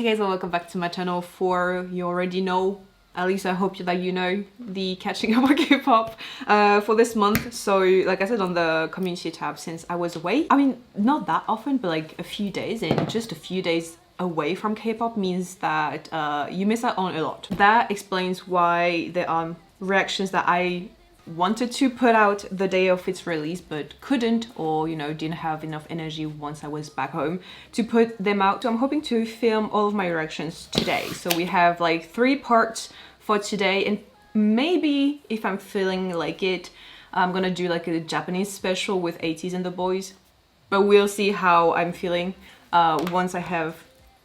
Hey guys, and welcome back to my channel. For you already know, at least I hope that you know, the catching up on K-pop for this month. So like I said on the community tab, since I was away, I mean not that often, but like a few days, and just a few days away from K-pop means that you miss out on a lot. That explains why there are reactions that I wanted to put out the day of its release but couldn't, or you know, didn't have enough energy once I was back home to put them out. So I'm hoping to film all of my reactions today. So we have like 3 parts for today, and maybe if I'm feeling like it, I'm gonna do like a Japanese special with 80s and the boys, but we'll see how I'm feeling once I have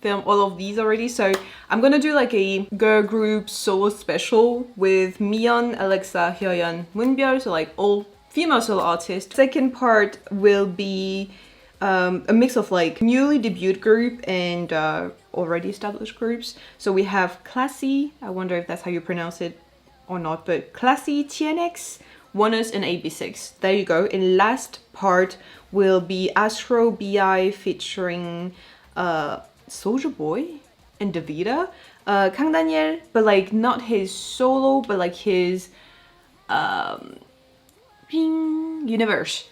film all of these already. So I'm gonna do like a girl group solo special with Miyeon, Alexa, Hyoyeon, Moonbyul, so like all female solo artists. Second part will be a mix of like newly debuted group and already established groups. So we have Classy, I wonder if that's how you pronounce it or not, but Classy, TNX, ONEUS and AB6. There you go. And last part will be Astro BI featuring Soulja Boy and Davida, Kang Daniel, but like not his solo, but like his universe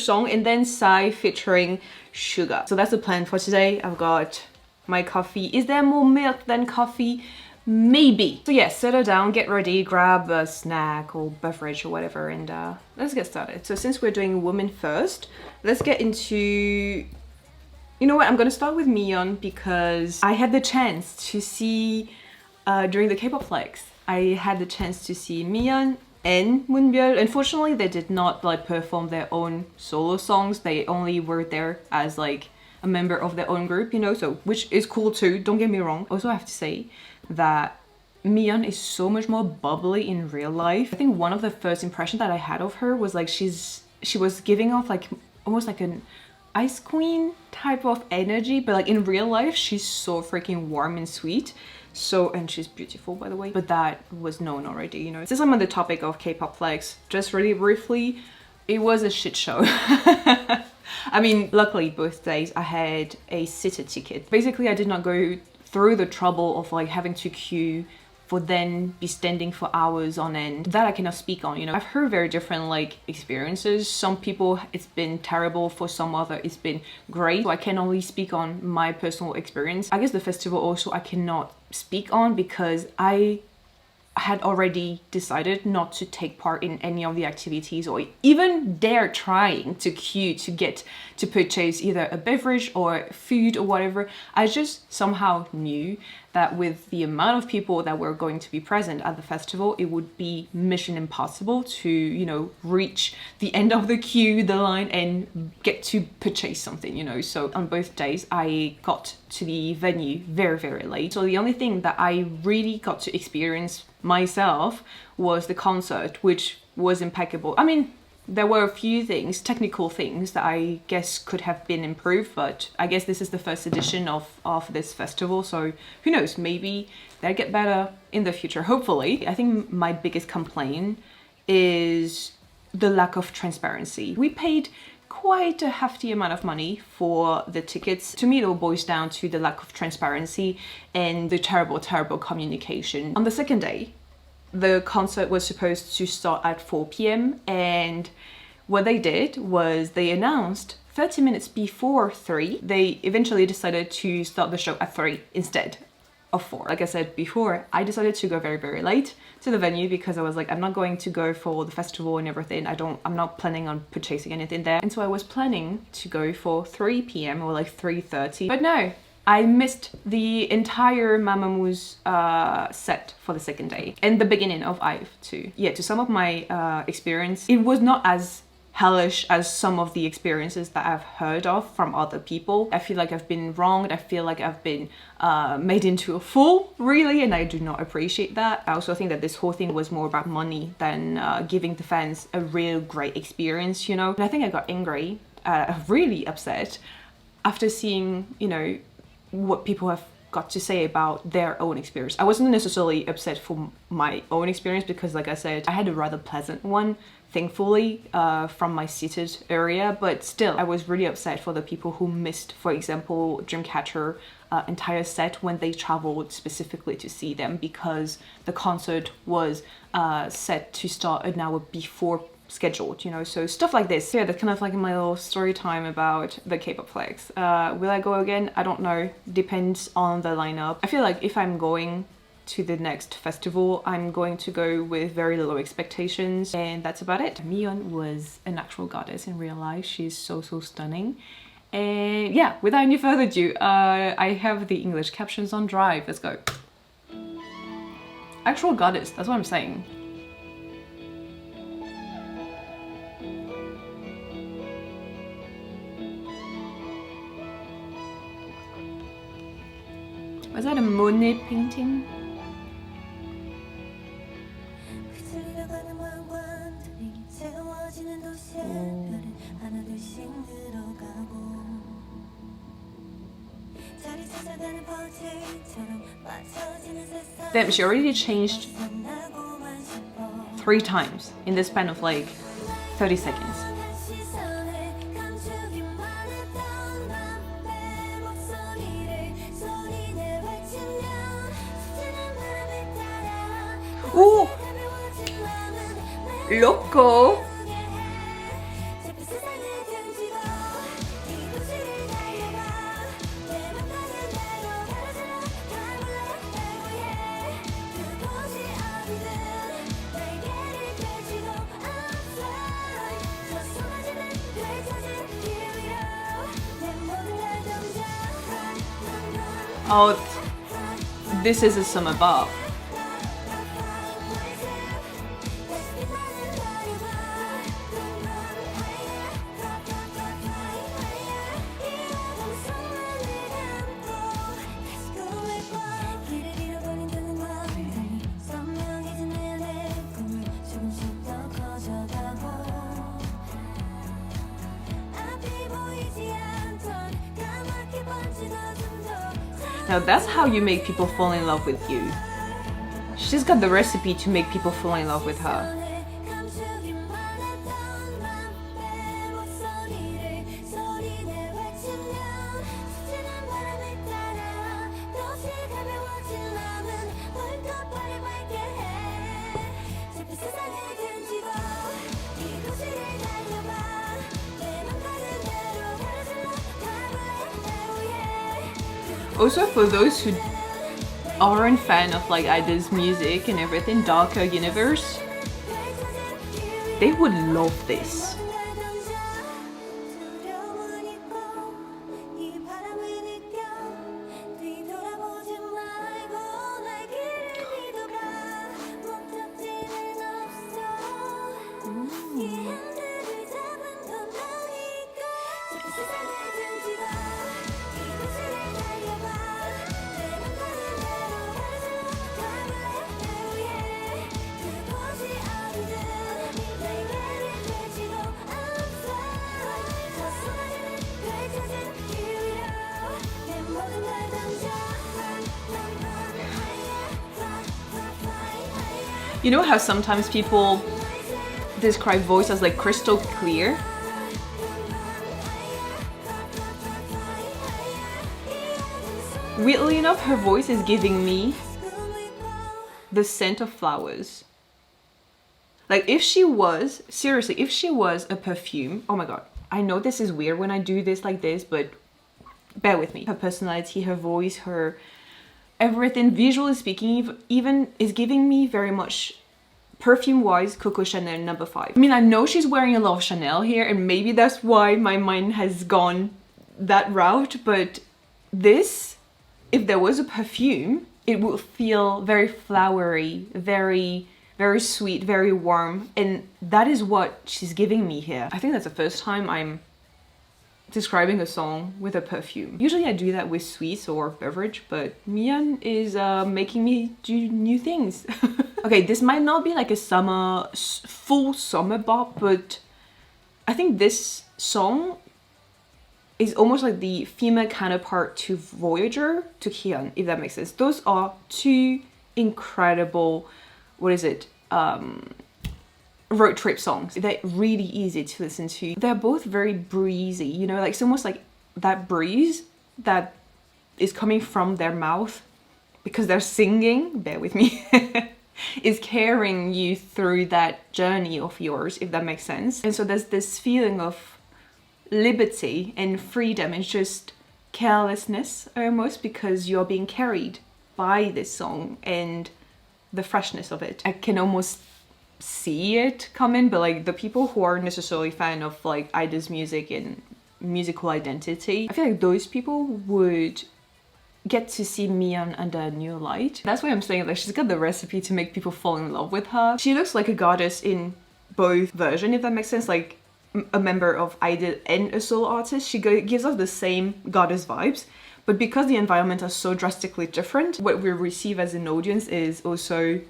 song, and then Psy featuring Suga. So that's the plan for today. I've got my coffee. Is there more milk than coffee? Maybe. So yeah, settle down, get ready, grab a snack or beverage or whatever, and let's get started. So since we're doing women first, let's get into... You know what, I'm gonna start with Miyeon because I had the chance to see, during the K-pop flex, I had the chance to see Miyeon and Moonbyul. Unfortunately, they did not like perform their own solo songs. They only were there as like a member of their own group, you know, so which is cool too, don't get me wrong. Also, I have to say that Miyeon is so much more bubbly in real life. I think one of the first impressions that I had of her was like she was giving off like almost like an ice queen type of energy, but like in real life she's so freaking warm and sweet. So, and she's beautiful by the way, but that was known already, you know. Since I'm on the topic of K-pop flex, just really briefly, it was a shit show. I mean, luckily both days I had a sitter ticket. Basically I did not go through the trouble of like having to queue for then be standing for hours on end. That I cannot speak on, you know. I've heard very different like experiences. Some people it's been terrible, for some other it's been great. So I can only speak on my personal experience. I guess the festival also I cannot speak on because I had already decided not to take part in any of the activities or even dare trying to queue to get to purchase either a beverage or food or whatever. I just somehow knew that with the amount of people that were going to be present at the festival, it would be mission impossible to, you know, reach the end of the queue, the line, and get to purchase something, you know. So on both days, I got to the venue very, very late. So the only thing that I really got to experience myself was the concert, which was impeccable. I mean, there were a few things, technical things that I guess could have been improved, but I guess this is the first edition of this festival, so who knows, maybe they'll get better in the future, hopefully. I think my biggest complaint is the lack of transparency. We paid quite a hefty amount of money for the tickets. To me, it all boils down to the lack of transparency and the terrible, terrible communication. On the second day, the concert was supposed to start at 4 p.m. and what they did was they announced 30 minutes before 3. They eventually decided to start the show at 3 instead of 4. Like I said before, I decided to go very, very late to the venue because I was like, I'm not going to go for the festival and everything. I'm not planning on purchasing anything there. And so I was planning to go for 3 p.m. or like 3:30. But no, I missed the entire Mamamoo set for the second day and the beginning of IVE too. Yeah, to sum up my experience, it was not as hellish as some of the experiences that I've heard of from other people. I feel like I've been wronged. I feel like I've been made into a fool, really, and I do not appreciate that. I also think that this whole thing was more about money than giving the fans a real great experience, you know. And I think I got angry, really upset after seeing, you know, what people have got to say about their own experience. I wasn't necessarily upset for my own experience because, like I said, I had a rather pleasant one, thankfully, from my seated area, but still I was really upset for the people who missed, for example, Dreamcatcher entire set when they traveled specifically to see them because the concert was set to start an hour before scheduled, you know, so stuff like this. Yeah, that's kind of like my little story time about the K-pop flags. Will I go again? I don't know. Depends on the lineup. I feel like if I'm going to the next festival, I'm going to go with very low expectations, and that's about it. Miyeon was an actual goddess in real life. She's so stunning. And yeah, without any further ado, I have the English captions on Drive. Let's go. Actual goddess, that's what I'm saying. Was that a Monet painting? Damn, she already changed 3 times in the span of like 30 seconds. Ooh! Loco! Oh, this is a summer bop. Now that's how you make people fall in love with you. She's got the recipe to make people fall in love with her. Also, for those who aren't fan of like IDOL's music and everything, Darker Universe, they would love this. You know how sometimes people describe voice as like crystal clear? Weirdly enough, her voice is giving me the scent of flowers. Like if she was, seriously, if she was a perfume, oh my god. I know this is weird when I do this like this, but bear with me. Her personality, her voice, her everything, visually speaking, even is giving me very much perfume-wise Coco Chanel No. 5. I mean, I know she's wearing a lot of Chanel here, and maybe that's why my mind has gone that route, but this, if there was a perfume, it would feel very flowery, very sweet, very warm, and that is what she's giving me here. I think that's the first time I'm describing a song with a perfume. Usually I do that with sweets or beverage, but Miyeon is making me do new things. Okay, this might not be like a full summer bop, but I think this song is almost like the female counterpart to Voyager, to Hyun, if that makes sense. Those are two incredible, road trip songs. They're really easy to listen to. They're both very breezy, you know, like it's almost like that breeze that is coming from their mouth because they're singing, bear with me, is carrying you through that journey of yours, if that makes sense. And so there's this feeling of liberty and freedom and just carelessness almost, because you're being carried by this song and the freshness of it. I can almost see it coming, but like the people who aren't necessarily fan of like IDOL's music and musical identity, I feel like those people would get to see Miyeon under a new light. That's why I'm saying like she's got the recipe to make people fall in love with her. She looks like a goddess in both versions, if that makes sense, like a member of IDOL and a solo artist. She gives off the same goddess vibes, but because the environments are so drastically different, what we receive as an audience is also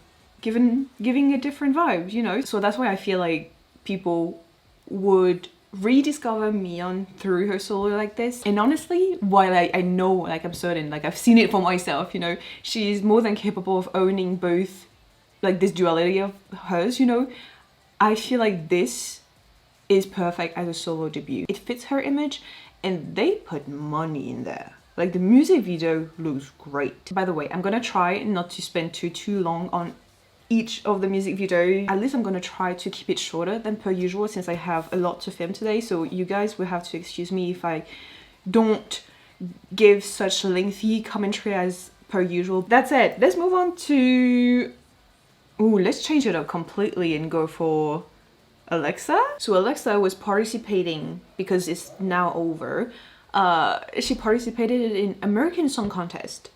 giving a different vibe, you know? So that's why I feel like people would rediscover Miyeon through her solo like this. And honestly, while I know, like I'm certain, like I've seen it for myself, you know, she's more than capable of owning both, like this duality of hers, you know, I feel like this is perfect as a solo debut. It fits her image and they put money in there. Like the music video looks great. By the way, I'm gonna try not to spend too long on each of the music video. At least I'm gonna try to keep it shorter than per usual since I have a lot to film today, so you guys will have to excuse me if I don't give such lengthy commentary as per usual. That's it. Let's move on to... Ooh, let's change it up completely and go for Alexa. So Alexa was participating, because it's now over, she participated in American Song Contest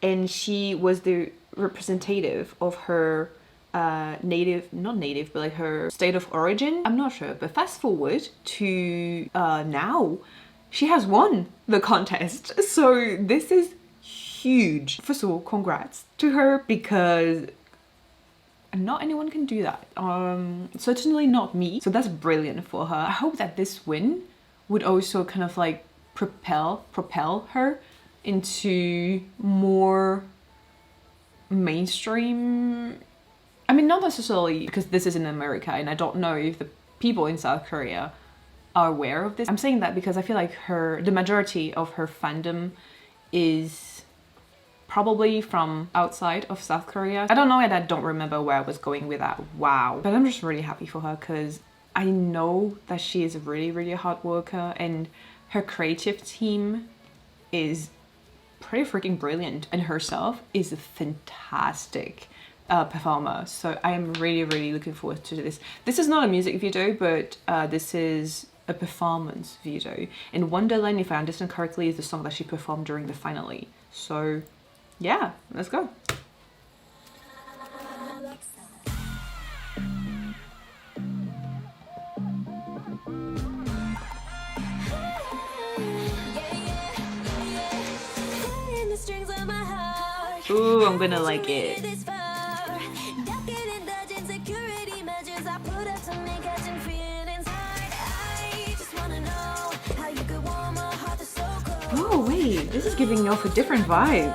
and she was the representative of her not native, but like her state of origin. I'm not sure, but fast forward to now, she has won the contest. So this is huge. First of all, congrats to her, because not anyone can do that. Certainly not me. So that's brilliant for her. I hope that this win would also kind of like propel her into more mainstream. I mean, not necessarily, because this is in America and I don't know if the people in South Korea are aware of this. I'm saying that because I feel like the majority of her fandom is probably from outside of South Korea. I don't know, and I don't remember where I was going with that. Wow. But I'm just really happy for her because I know that she is a really hard worker and her creative team is pretty freaking brilliant, and herself is a fantastic performer. So I am really looking forward to this. This is not a music video, but this is a performance video. And Wonderland, if I understand correctly, is the song that she performed during the finale. So yeah, let's go. Ooh, I'm gonna like it. Oh wait, this is giving me off a different vibe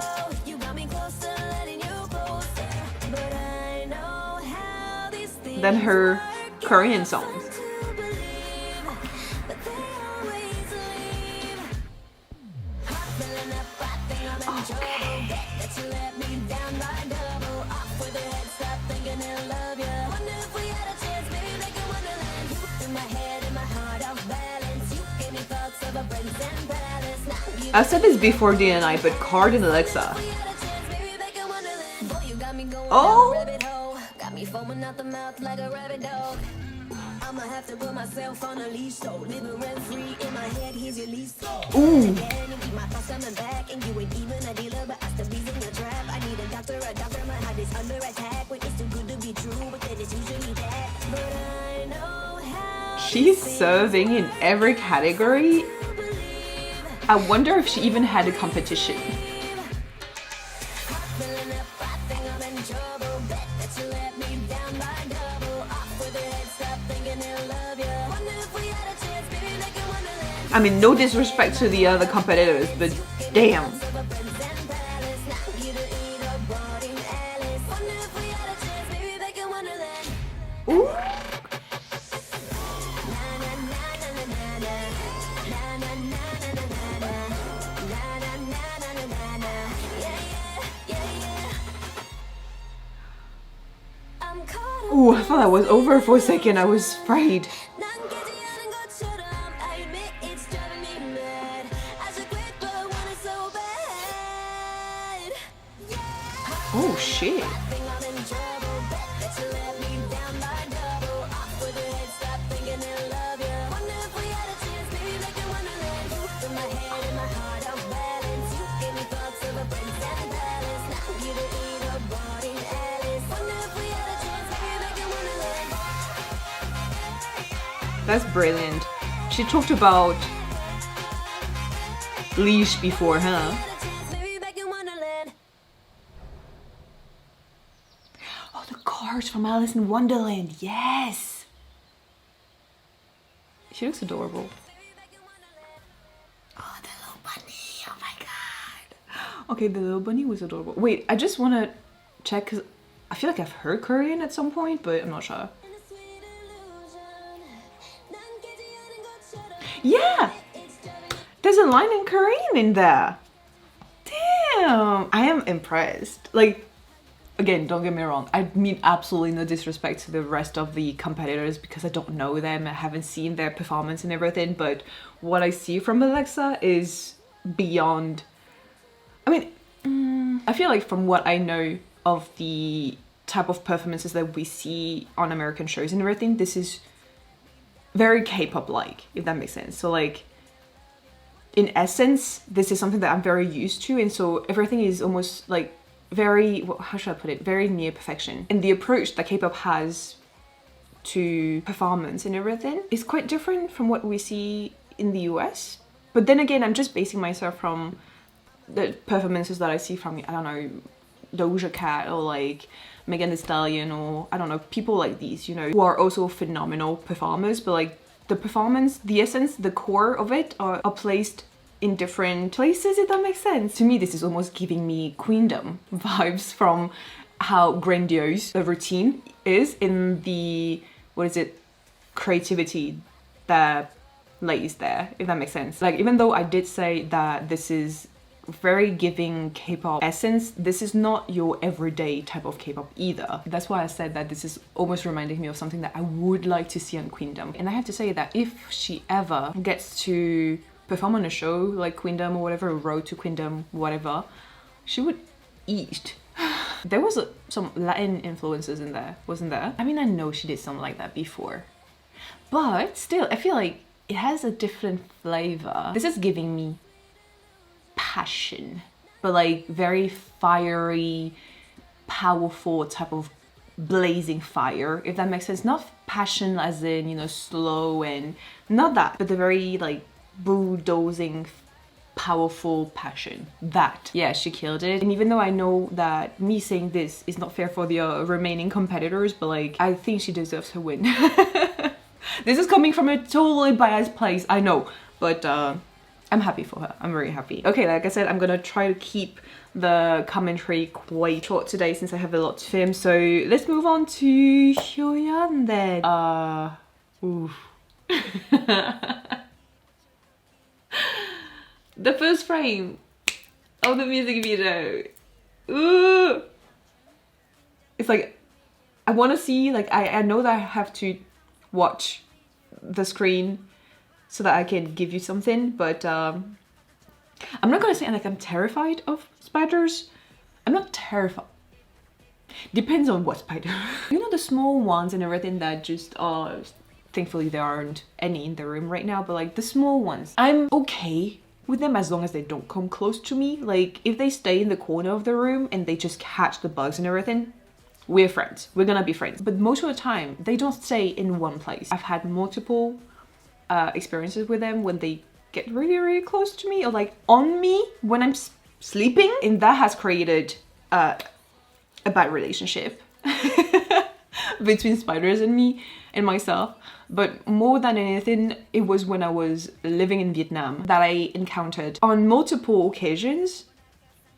than her Korean songs. I've said this before, DNI, but Card and Alexa. Oh! Ooh. She's serving in every category. I wonder if she even had a competition. I mean, no disrespect to the other competitors, but damn. Ooh. Ooh, I thought that was over for a second. I was afraid. Oh shit. That's brilliant. She talked about leash before, huh? Oh, the cards from Alice in Wonderland. Yes. She looks adorable. Oh, the little bunny. Oh my god. Okay, the little bunny was adorable. Wait, I just want to check because I feel like I've heard Korean at some point, but I'm not sure. Yeah, there's a line in Korean in there. Damn, I am impressed. Like, again, don't get me wrong, I mean absolutely no disrespect to the rest of the competitors because I don't know them, I haven't seen their performance and everything, but what I see from Alexa is beyond. I mean, I feel like from what I know of the type of performances that we see on American shows and everything, this is very K-pop like, if that makes sense. So like, in essence, this is something that I'm very used to, and so everything is almost like very, how should I put it, very near perfection. And the approach that K-pop has to performance and everything is quite different from what we see in the US. But then again, I'm just basing myself from the performances that I see from, I don't know, Doja Cat or like Megan Thee Stallion, or I don't know, people like these, you know, who are also phenomenal performers, but like the performance, the essence, the core of it are placed in different places, if that makes sense. To me, this is almost giving me Queendom vibes from how grandiose the routine is in the, what is it, creativity that lays there, if that makes sense. Like, even though I did say that this is very giving K-pop essence, this is not your everyday type of K-pop either. That's why I said that this is almost reminding me of something that I would like to see on Queendom. And I have to say that if she ever gets to perform on a show like Queendom or whatever, Road to Queendom, whatever, she would eat. There was some Latin influences in there, wasn't there? I mean, I know she did something like that before, but still, I feel like it has a different flavor. This is giving me passion, but like very fiery, powerful type of blazing fire, if that makes sense. Not passion as in, you know, slow and not that, but the very like bulldozing, powerful passion. That, yeah, she killed it. And even though I know that me saying this is not fair for the remaining competitors, but like, I think she deserves her win. This is coming from a totally biased place, I know, but I'm happy for her. I'm very happy. Okay, like I said, I'm gonna try to keep the commentary quite short today since I have a lot to film. So let's move on to Hyoyeon then. Oof. The first frame of the music video. Ooh. It's like, I want to see, like, I know that I have to watch the screen so that I can give you something, but I'm not gonna say like I'm terrified of spiders. I'm not terrified. Depends on what spider. You know, the small ones and everything that just thankfully there aren't any in the room right now, but like the small ones, I'm okay with them as long as they don't come close to me. Like, if they stay in the corner of the room and they just catch the bugs and everything, we're friends. We're gonna be friends. But most of the time, they don't stay in one place. I've had multiple experiences with them when they get really, really close to me or like on me when I'm sleeping, and that has created a bad relationship. between spiders and me and myself. But more than anything, it was when I was living in Vietnam that I encountered on multiple occasions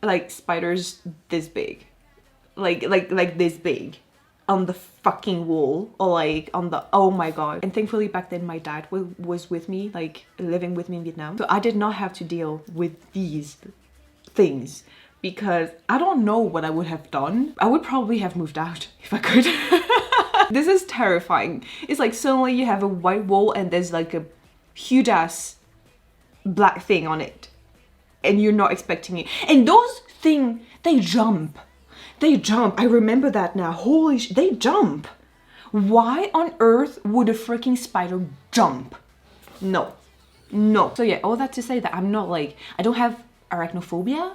like spiders this big, like this big on the fucking wall, or like on the, oh my god. And thankfully back then my dad was with me, like living with me in Vietnam, so I did not have to deal with these things, because I don't know what I would have done. I would probably have moved out if I could. This is terrifying. It's like suddenly you have a white wall and there's like a huge ass black thing on it and you're not expecting it. And those things, they jump. They jump. I remember that now. Holy sh! They jump. Why on earth would a freaking spider jump? No. No. So yeah, all that to say that I'm not like, I don't have arachnophobia,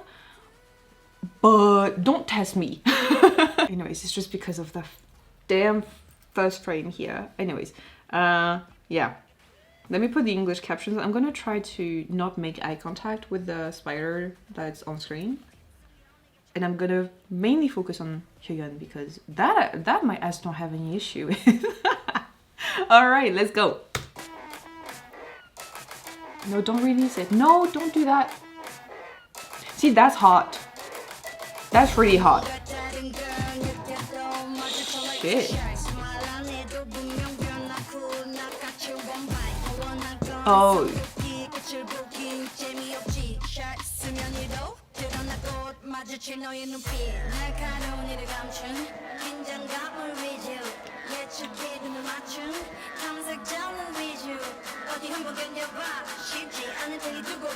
but don't test me. Anyways, it's just because of the damn first frame here. Anyways, yeah. Let me put the English captions. I'm gonna try to not make eye contact with the spider that's on screen. And I'm gonna mainly focus on Hyun because that my ass don't have any issue with. Alright, let's go. No, don't release it. No, don't do that. See, that's hot. That's really hot. Shit. Oh.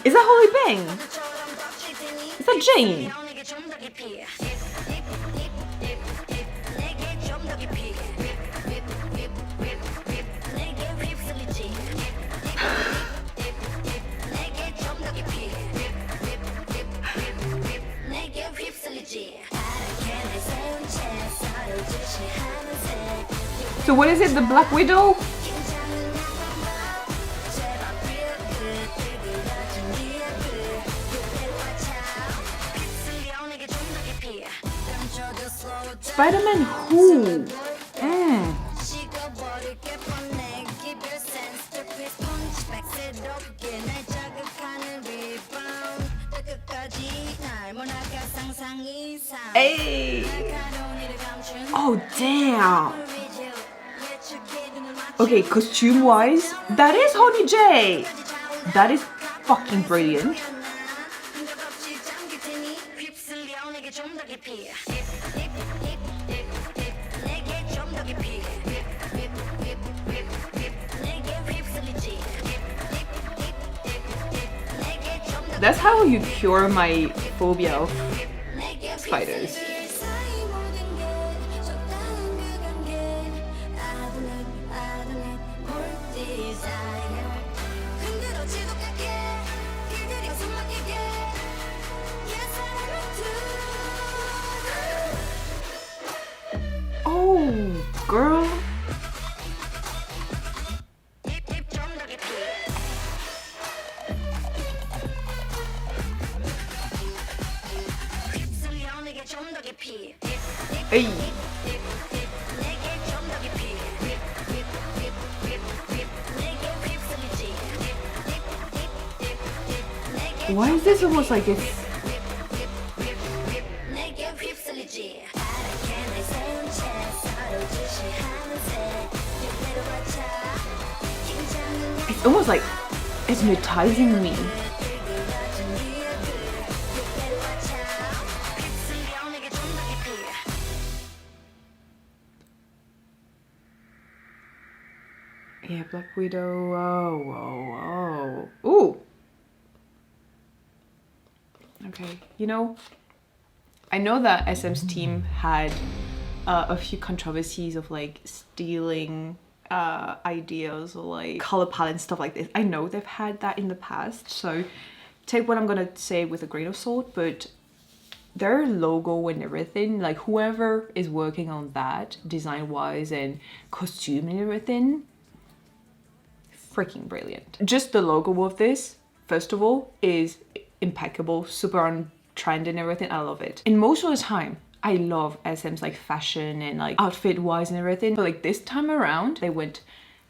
Is that Holy Bang? Is that Jane? So what is it, the Black Widow? Spider-Man who? Hey! Oh damn! Okay, costume-wise, that is Honey J! That is fucking brilliant. That's how you cure my phobia of spiders. Oh, girl. Hey. Why is this almost like it's... It's almost like it's hypnotizing me. Yeah, Black Widow. Whoa. Ooh. Okay, you know, I know that SM's team had a few controversies of like stealing ideas or like color palette and stuff like this. I know they've had that in the past, so take what I'm gonna say with a grain of salt, but their logo and everything, like whoever is working on that design wise and costume and everything, freaking brilliant. Just the logo of this, first of all, is impeccable, super on trend and everything. I love it. And most of the time I love SM's like fashion and like outfit wise and everything, but like this time around they went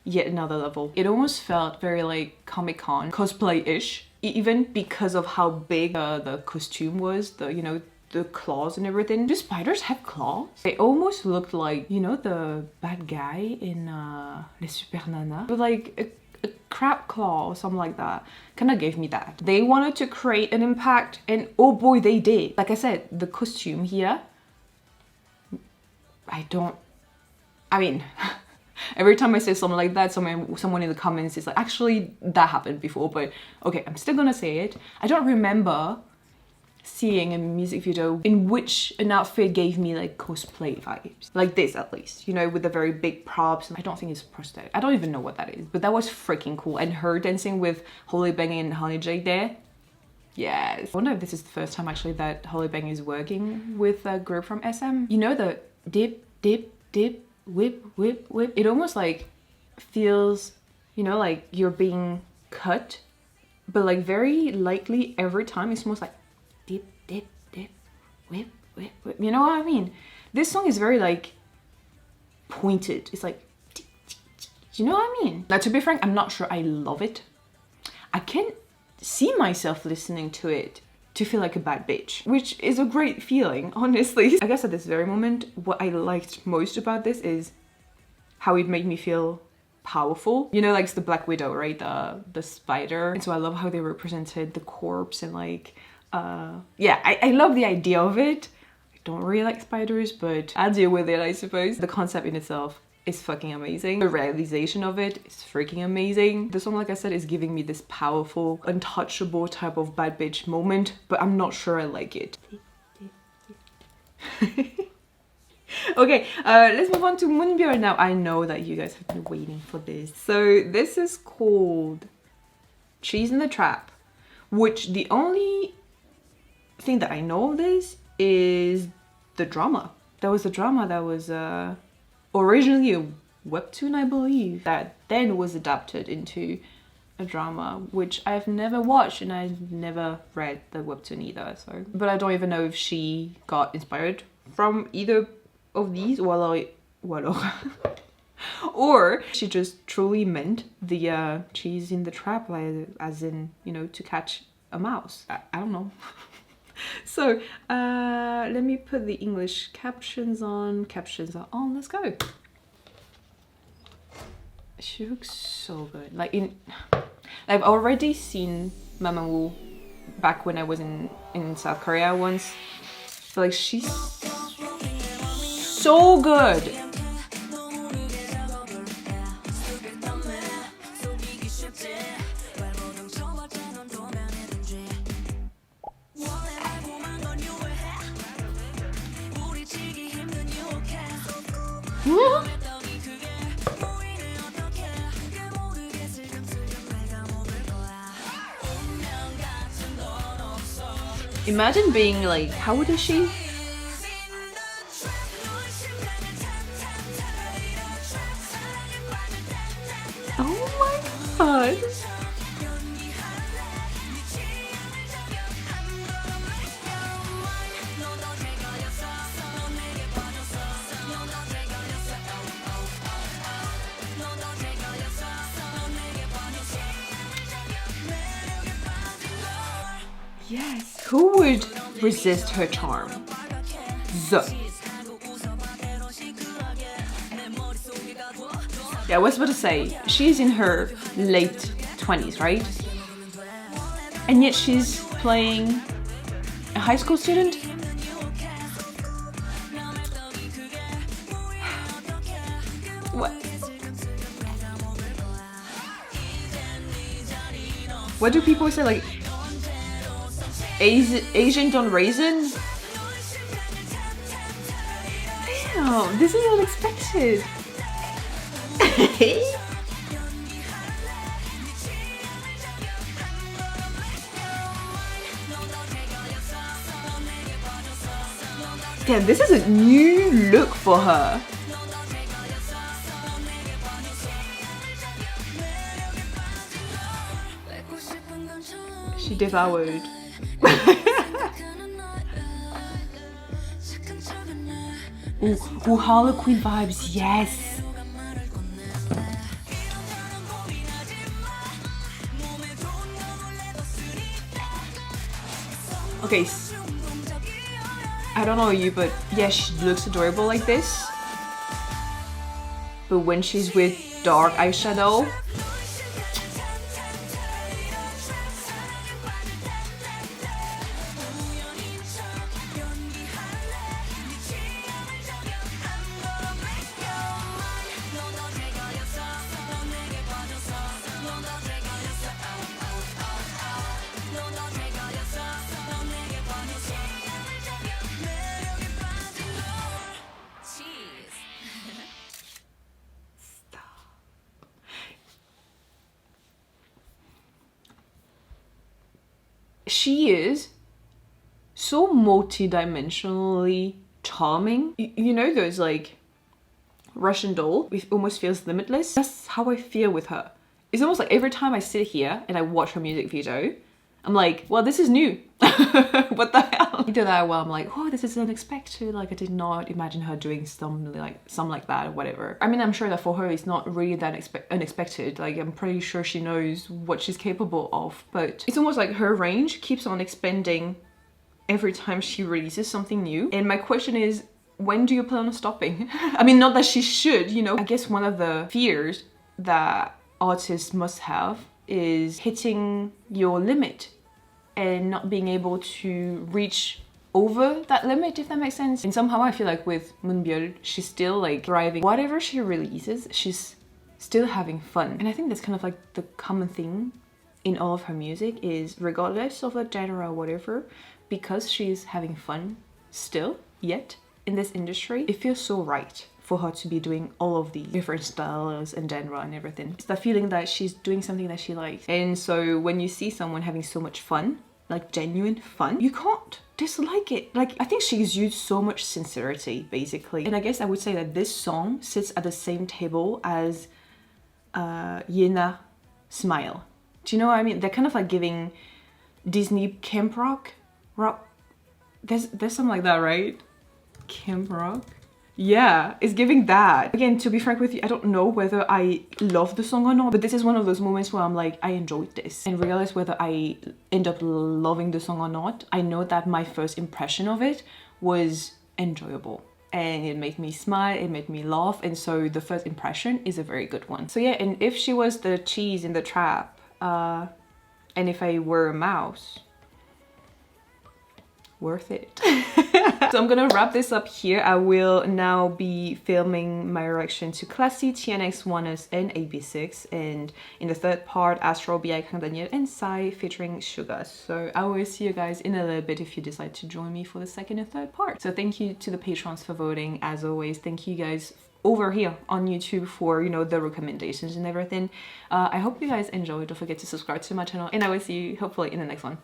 yet another level. It almost felt very like Comic-Con cosplay-ish, even because of how big the costume was, the, you know, the claws and everything. Do spiders have claws? They almost looked like, you know, the bad guy in Les Super Nanas, with like a crab claw or something like that. Kind of gave me that. They wanted to create an impact, and oh boy, they did. Like I said, the costume here, I mean, every time I say something like that, someone in the comments is like, actually, that happened before, but okay, I'm still gonna say it. I don't remember seeing a music video in which an outfit gave me like cosplay vibes. Like this, at least, you know, with the very big props. I don't think it's prosthetic. I don't even know what that is, but that was freaking cool. And her dancing with Holly Bang and Honey J there. Yes. I wonder if this is the first time actually that Holly Bang is working with a group from SM. You know, the dip, dip, dip, whip, whip, whip. It almost like feels, you know, like you're being cut, but like very lightly every time. It's almost like dip, dip, dip, whip, whip, whip. You know what I mean? This song is very like pointed. It's like, do you know what I mean? Now, to be frank, I'm not sure I love it. I can't see myself listening to it to feel like a bad bitch, which is a great feeling, honestly. I guess at this very moment, what I liked most about this is how it made me feel powerful. You know, like it's the Black Widow, right? The spider. And so I love how they represented the corpse and like, yeah, I love the idea of it. I don't really like spiders, but I'll deal with it, I suppose. The concept in itself is fucking amazing. The realization of it is freaking amazing. The song, like I said, is giving me this powerful, untouchable type of bad bitch moment, but I'm not sure I like it. Okay, let's move on to Moonbyul now. I know that you guys have been waiting for this. So this is called Cheese in the Trap, which the only thing that I know of this is the drama. There was a drama that was originally a webtoon, I believe, that then was adapted into a drama, which I've never watched and I've never read the webtoon either. So, but I don't even know if she got inspired from either of these, or she just truly meant the cheese in the trap, like, as in, you know, to catch a mouse. I don't know. So let me put the English captions on. Captions are on. Let's go. She looks so good. Like I've already seen Mamamoo back when I was in South Korea once. But like she's so good. Imagine being like, how old is she? Oh my god. Yes, who would resist her charm? Yeah, I was about to say, she's in her late 20s, right? And yet she's playing a high school student? What? What do people say, like, Asian don't raisin? Damn, this is unexpected. Damn, this is a new look for her. She devoured. Ooh, Harlequin vibes, yes. Okay, I don't know you, but yeah, she looks adorable like this. But when she's with dark eyeshadow, she is so multi-dimensionally charming. You know those like Russian doll? It almost feels limitless. That's how I feel with her. It's almost like every time I sit here and I watch her music video, I'm like, well, this is new. What the hell? Either that, well, I'm like, oh, this is unexpected. Like, I did not imagine her doing something like that or whatever. I mean, I'm sure that for her, it's not really that unexpected. Like, I'm pretty sure she knows what she's capable of. But it's almost like her range keeps on expanding every time she releases something new. And my question is, when do you plan on stopping? I mean, not that she should, you know. I guess one of the fears that artists must have is hitting your limit and not being able to reach over that limit, if that makes sense. And somehow I feel like with Moonbyul, she's still like thriving. Whatever she releases, she's still having fun. And I think that's kind of like the common thing in all of her music is, regardless of the genre or whatever, because she's having fun still, yet, in this industry, it feels so right for her to be doing all of these different styles and genre and everything. It's the feeling that she's doing something that she likes. And so when you see someone having so much fun, like genuine fun, you can't dislike it. Like, I think she's used so much sincerity, basically. And I guess I would say that this song sits at the same table as Yena Smile. Do you know what I mean? They're kind of like giving Disney camp rock. There's something like that, right? Camp rock? Yeah, it's giving that. Again, to be frank with you, I don't know whether I love the song or not, but this is one of those moments where I'm like, I enjoyed this. And realize whether I end up loving the song or not. I know that my first impression of it was enjoyable. And it made me smile, it made me laugh, and so the first impression is a very good one. So yeah, and if she was the cheese in the trap, and if I were a mouse, worth it. So I'm gonna wrap this up here. I will now be filming my reaction to Classy, TNX, Oneness, and AB6, and in the third part, Astro, BI, Kang Daniel, and Psy featuring Suga. So I will see you guys in a little bit if you decide to join me for the second and third part. So thank you to the patrons for voting. As always, thank you guys over here on YouTube for, you know, the recommendations and everything. I hope you guys enjoyed. Don't forget to subscribe to my channel, and I will see you hopefully in the next one.